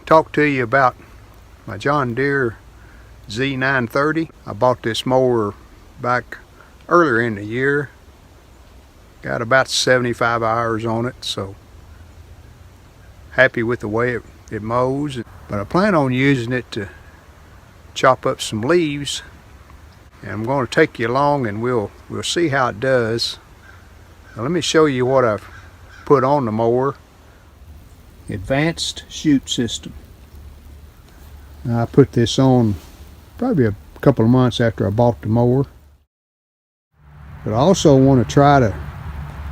talk to you about my John Deere Z930. I bought this mower back earlier in the year. Got about 75 hours on it, so happy with the way it mows. But I plan on using it to chop up some leaves, and I'm going to take you along and we'll see how it does. Now, let me show you what I've put on the mower. Advanced chute system. Now, I put this on probably a couple of months after I bought the mower. But I also want to try to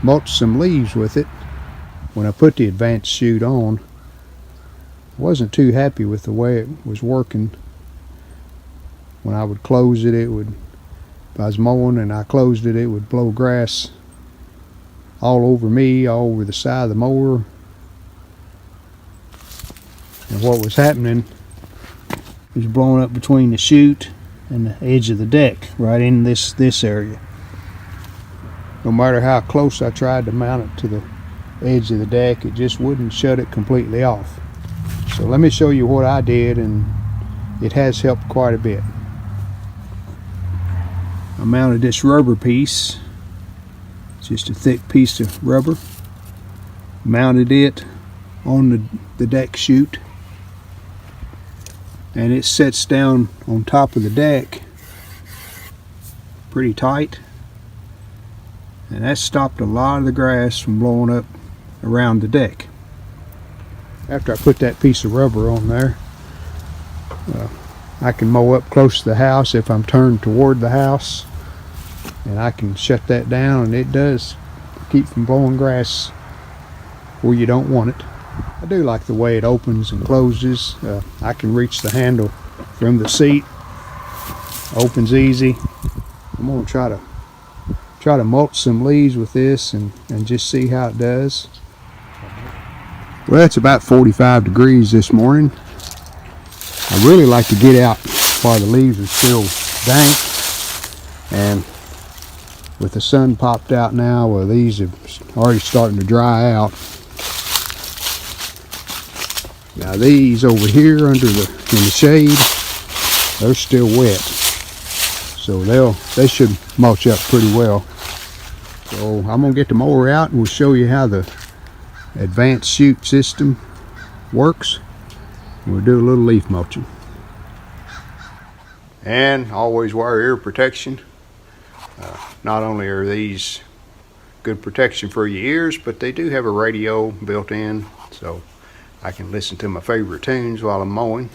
mulch some leaves with it. When I put the advanced chute on, I wasn't too happy with the way it was working. When I would close it, if I was mowing and I closed it, it would blow grass all over me, all over the side of the mower. And what was happening was blowing up between the chute and the edge of the deck, right in this area. No matter how close I tried to mount it to the edge of the deck, it just wouldn't shut it completely off. So let me show you what I did, and it has helped quite a bit. I mounted this rubber piece, just a thick piece of rubber, mounted it on the deck chute, and it sets down on top of the deck pretty tight, and that stopped a lot of the grass from blowing up around the deck. After I put that piece of rubber on there, I can mow up close to the house if I'm turned toward the house, and I can shut that down, and it does keep from blowing grass where you don't want it. I do like the way it opens and closes. I can reach the handle from the seat. Opens easy. I'm going to try to mulch some leaves with this and just see how it does. Well, it's about 45 degrees this morning. I really like to get out while the leaves are still dank, and with the sun popped out now, well, these are already starting to dry out. Now these over here in the shade, they're still wet, so they should mulch up pretty well. So I'm gonna get the mower out and we'll show you how the advanced chute system works. We'll do a little leaf mulching. And always wear ear protection. Not only are these good protection for your ears, but they do have a radio built in, so I can listen to my favorite tunes while I'm mowing.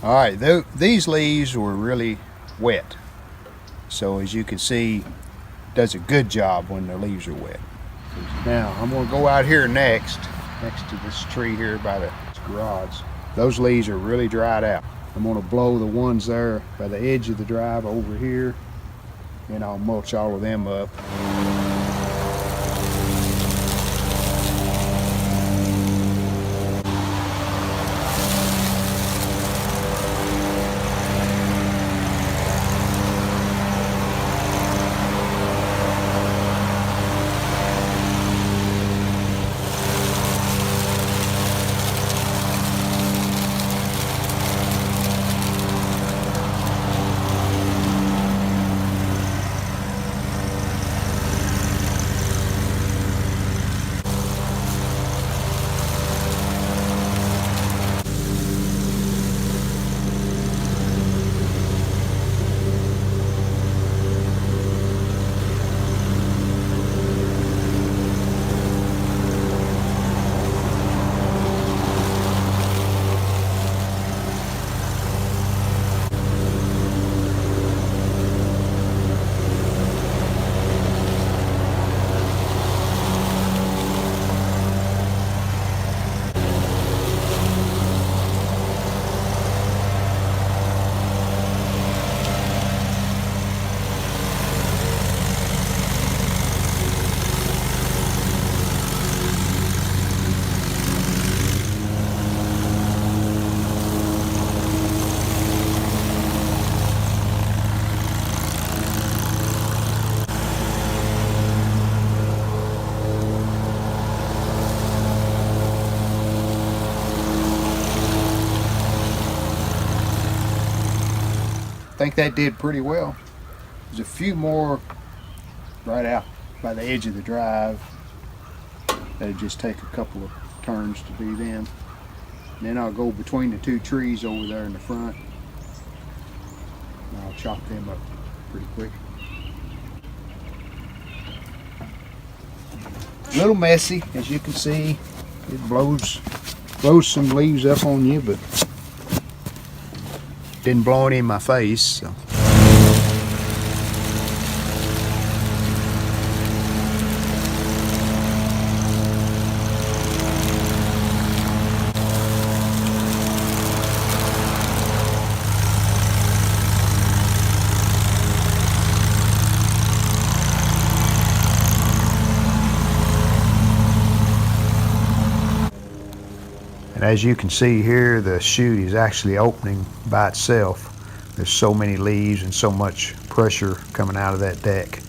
All right, these leaves were really wet. So as you can see, it does a good job when the leaves are wet. Now, I'm gonna go out here next to this tree here by the garage. Those leaves are really dried out. I'm gonna blow the ones there by the edge of the drive over here, and I'll mulch all of them up. think that did pretty well. There's a few more right out by the edge of the drive. That'll just take a couple of turns to do them. And then I'll go between the two trees over there in the front. And I'll chop them up pretty quick. A little messy, as you can see. It blows some leaves up on you, but didn't blow it in my face. So. And as you can see here, the chute is actually opening by itself. There's so many leaves and so much pressure coming out of that deck.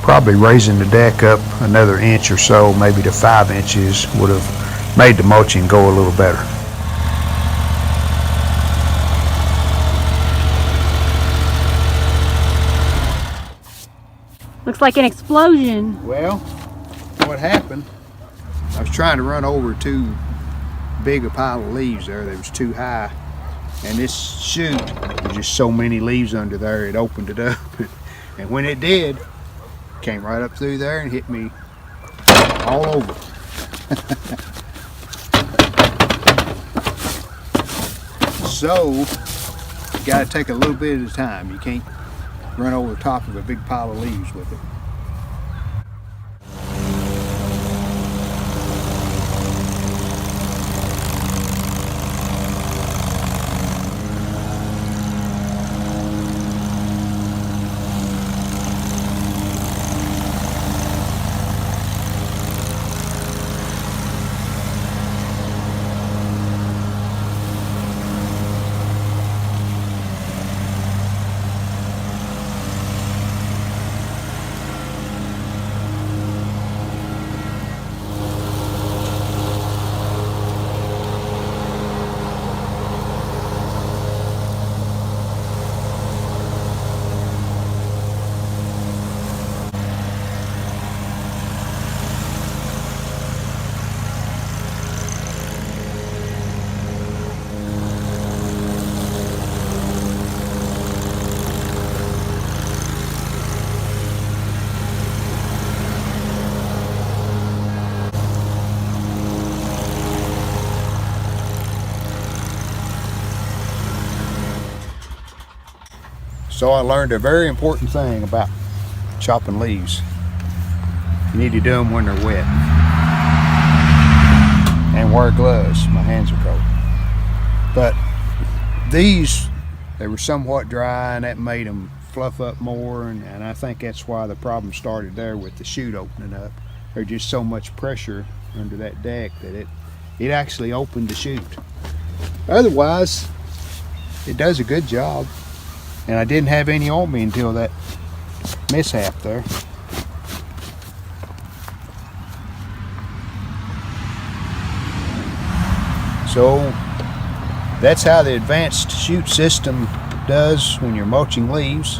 Probably raising the deck up another inch or so, maybe to 5 inches, would have made the mulching go a little better. Looks like an explosion. Well, what happened, I was trying to run over too big a pile of leaves there. They was too high. And this chute, there's just so many leaves under there, it opened it up. And when it did, it came right up through there and hit me all over. So, you gotta take a little bit at a time. You can't run over the top of a big pile of leaves with it. So I learned a very important thing about chopping leaves. You need to do them when they're wet. And wear gloves. My hands are cold. But these, they were somewhat dry, and that made them fluff up more, and I think that's why the problem started there with the chute opening up. There's just so much pressure under that deck that it actually opened the chute. Otherwise, it does a good job. And I didn't have any on me until that mishap there. So that's how the advanced chute system does when you're mulching leaves.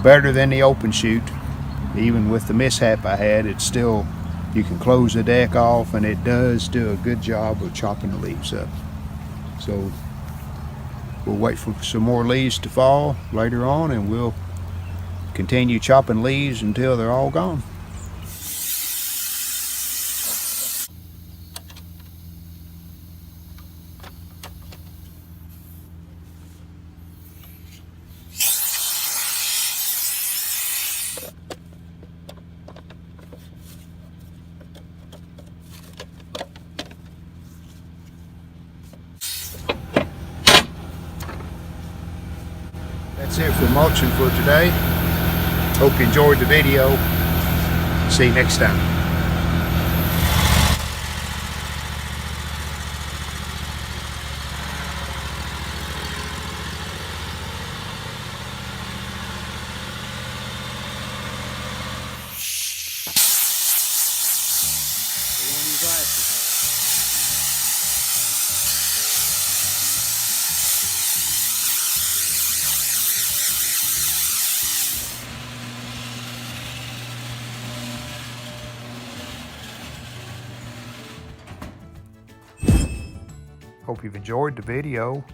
Better than the open chute. Even with the mishap I had, it's still, you can close the deck off, and it does do a good job of chopping the leaves up. So we'll wait for some more leaves to fall later on, and we'll continue chopping leaves until they're all gone. That's it for mulching for today. Hope you enjoyed the video. See you next time. Hope you've enjoyed the video.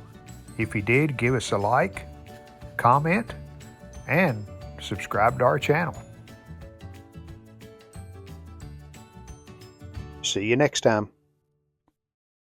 If you did, give us a like, comment, and subscribe to our channel. See you next time.